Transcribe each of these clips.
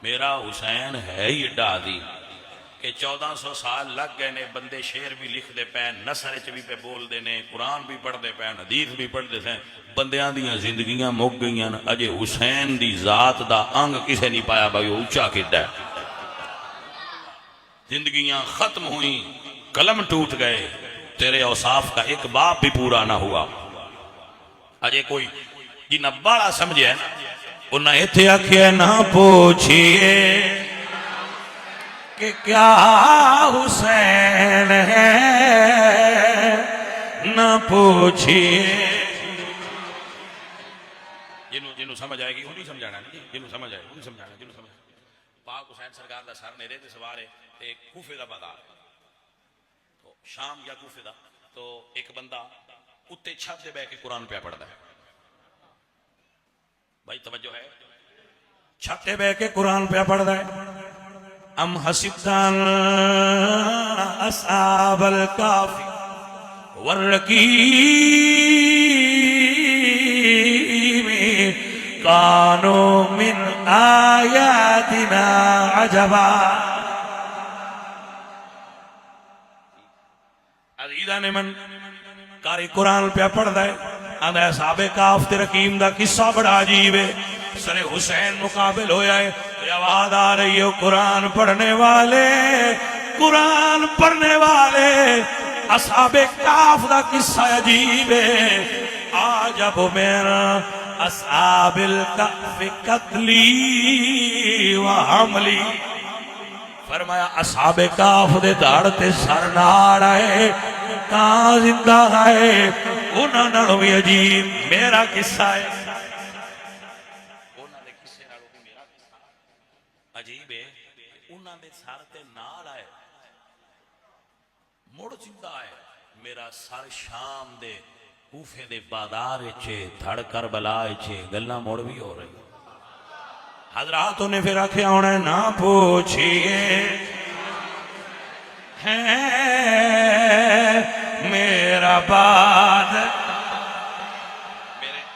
میرا حسین ہے ہی ایڈا عظیم کہ 1400 سال لگ گئے نے، بندے شعر بھی لکھ دے پین، نثر چ بھی پہ بول دے نے، قرآن بھی پڑھ دے پین، حدیث بھی پڑھ دے پین، بندیاں دیاں زندگیاں مک گئیاں، اجے حسین دی ذات دا انگ کسے نہیں پایا بھائی اونچا کیتا ہے۔ زندگیاں ختم ہوئیں، قلم ٹوٹ گئے، تیرے اوصاف کا ایک باب بھی پورا نہ ہوا۔ اجے کوئی جنہ بڑا سمجھے ہے انہیں ایتھے آکھیا نہ پوچھئے کہ کیا حسین ہے، نہ پوچھئے۔ جنہوں سمجھ آئے گی انہیں سمجھانا ہے، جنہوں سمجھ آئے انہیں سمجھانا ہے، جنہوں سمجھ آئے۔ پاک حسین سرکار دا سر نیرے تے سوارے ایک کوفے دا بازار، تو شام یا کوفے دا، تو ایک بندہ اتے چھت دے بے کے قرآن پہ پڑھتا ہے۔ بھائی توجہ ہے، چھت دے بے کے قرآن پہ پڑھتا ہے۔ ام حسبتان اصحاب الکافی والرقیم کانوا من آیاتنا عجبا۔ عزیزان من کاری قرآن پہ پڑھتا ہے، آدھا اصحاب کاف تے رقیم دا قصہ بڑا عجیب ہے۔ سر حسین مقابل ہویا ہے، آواز آ رہی ہو قرآن پڑھنے والے، قرآن پڑھنے والے، اصحاب کاف دا قصہ عجیب ہے۔ عجب میرا اصحاب الکہف قتلی و حملی، فرمایا اصحاب کاف دے دھاڑ تے سر ناڑ آئے، کہاں زندہ آئے، انہاں نالوں بھی عجیب میرا قصہ ہے۔ انہاں دے قصے نالوں بھی میرا قصہ عجیب ہے، انہاں دے سر تے ناڑ آئے، مڑ زندہ آئے، میرا سر شام دے کوفے دے بازار چھے، دھڑ کربلا چھے، گلہ موڑ بھی ہو رہی۔ حضراتوں نے پھر آکھیا ہونا نہ پوچھئے ہے میرا بعد،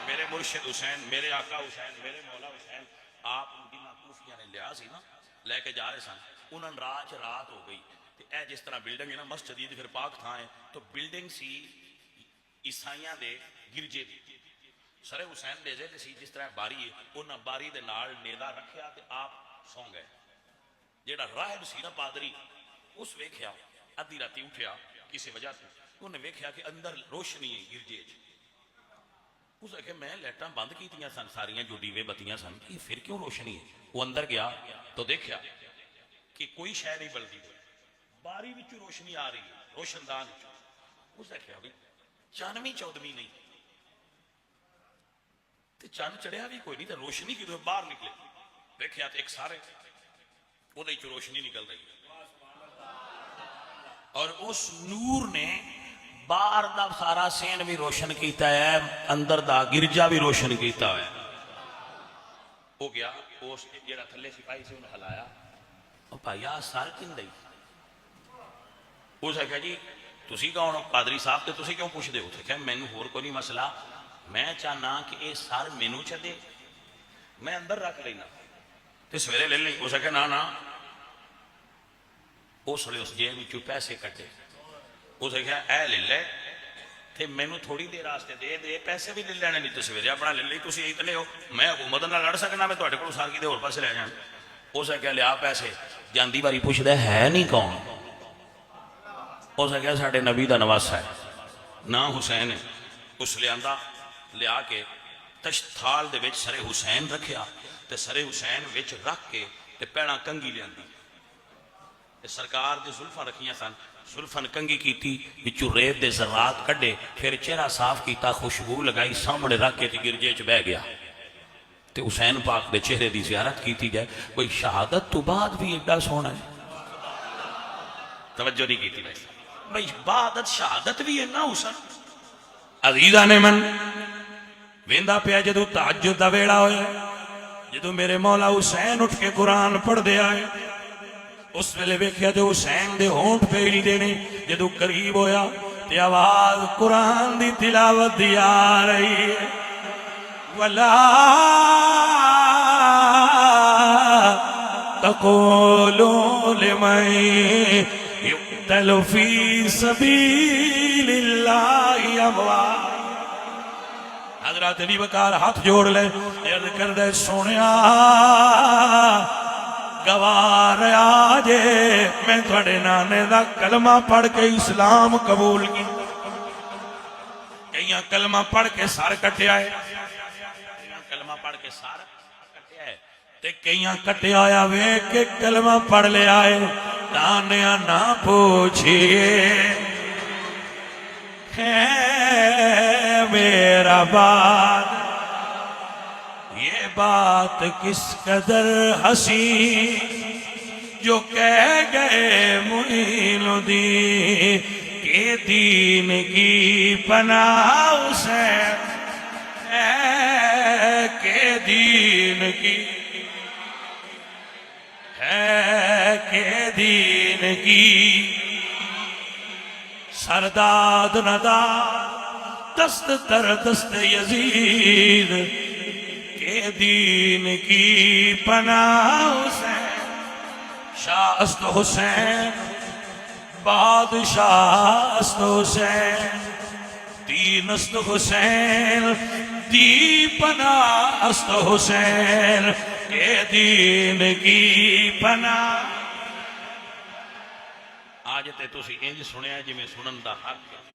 میرے مرشد حسین، میرے آقا حسین، میرے مولا حسین، آپ ان کی کوفیاں نے لیا سی نا، لے کے جا رہے سن، انہوں نے رات ہو گئی، اے جس طرح بلڈنگ ہے نا مسجد دی پھر پاک تھا ہے، تو بلڈنگ سی عیسائیاں دے گرجے دی، سر حسین دے جے سی جس طرح باری ہے، انہاں باری دے نال نیدا رکھیا تے آپ سو گئے۔ جیڑا راہب سی نا پادری، اس ویکھیا ادھی راتی اٹھیا کسی وجہ سے، انہیں ویکھیا کہ اندر روشنی ہے گرجے چ، اس نے کہا میں لیٹاں بند کیتیاں سن ساریاں جو دیوے بتیاں سن، یہ پھر کیوں روشنی ہے؟ وہ اندر گیا تو دیکھیا کہ کوئی شے نہیں بلدی، باری وچ روشنی آ رہی ہے روشن دان، اس نے کہا چانویں چودویں نہیں تے چاند چڑھیا بھی کوئی نہیں تے روشنی کی تو باہر نکلے، دیکھیا تے ایک سارے وہ دے چ روشنی نکل رہی اور اس نور نے باہر دا سارا سین بھی روشن کیتا ہے، اندر دا گرجا بھی روشن کیتا ہے۔ ہو گیا اس جڑا تھلے سپاہی سے انہیں ہلایا، او بھائیا سر کن دئی، اس نے کہا جی تسی کون ہو قادری صاحب تے تسی کیوں پوچھ دے ہو؟ کہ مینوں ہور کوئی نہیں مسئلہ، میں چاہنا کہ اے سر مینوں چ دے، میں اندر رکھ لینا تے سویرے لے لیں۔ اس نے کہا نا نا، اس لیے اس جیب وچوں پیسے کٹے، اس نے کہا اے لے لے تے مینوں تھوڑی دیر واسطے دے دے، پیسے بھی لے لینے نہیں تو سویرے اپنا لے لئی، تسی اتنے ہو میں حکومت نال لڑ سکنا، میں تہاڈے کول سار کیتے ہور پاسے لے جانا۔ اس نے کہا لیا پیسے، جاندی باری پوچھدا ہے نہیں کون؟ اس نے کہا ساڈے نبی دا نواسا ہے، نام حسین ہے۔ اس لیاندا لیا کے تھال دے وچ سر حسین رکھیا تے سر حسین وچ رکھ کے تے پیڑاں کنگھی لیاندی، سرکار دے زلفاں رکھیاں سن، زلفاں کنگھی کیتی، وچوں ریت دے ذرات کڈے، پھر چہرہ صاف کیتا، خوشبو لگائی، سامنے رکھ کے تے گرجے چ بہ گیا تے حسین پاک دے چہرے دی زیارت کیتی جائے۔ کوئی شہادت تو بعد بھی ایڈا سونا ہے، توجہ نہیں کیتی بھائی، بعدت شہادت بھی ہے نا حسین۔ عزیزان من ویندا پیا جدو تہجد دا ویلا ہویا، جدو میرے مولا حسین اٹھ کے قرآن پڑھ دے آئے، اس ویلے ویکھیا تے حسین دے ہونٹ پہ ہلدے نے، جدو قریب ہویا تے آواز قرآن دی تلاوت دی آ رہی ہے، ولا تقولوا لمن يقتل في سبيل الله اموات. حضرت علی وقار ہاتھ جوڑ لے عرض کر دے سونیا گوار آجے میں تھوڑے نانے دا کلمہ پڑھ کے اسلام قبول کی. کئیاں کلمہ پڑھ کے سار کٹے آئے, کلمہ پڑھ کے سار کٹے آئے تے کئیاں کٹے آیا وے کہ کلمہ پڑھ لے آئے. تانیاں نہ پوچھئے میرا بات, یہ بات کس قدر حسین جو کہہ گئے معین الدین کہ دین کی پناہ حسین ہے, کہ دین کی ہے, کہ دین کی سرداد نداد دست در دست یزید کہ دین کی پناہ حسین. شاہ است حسین بادشاہ است حسین, دین است حسین دی پناہ است حسین کہ دین کی پناہ. آج تے تسی انج سنیا جی میں سنن دا حق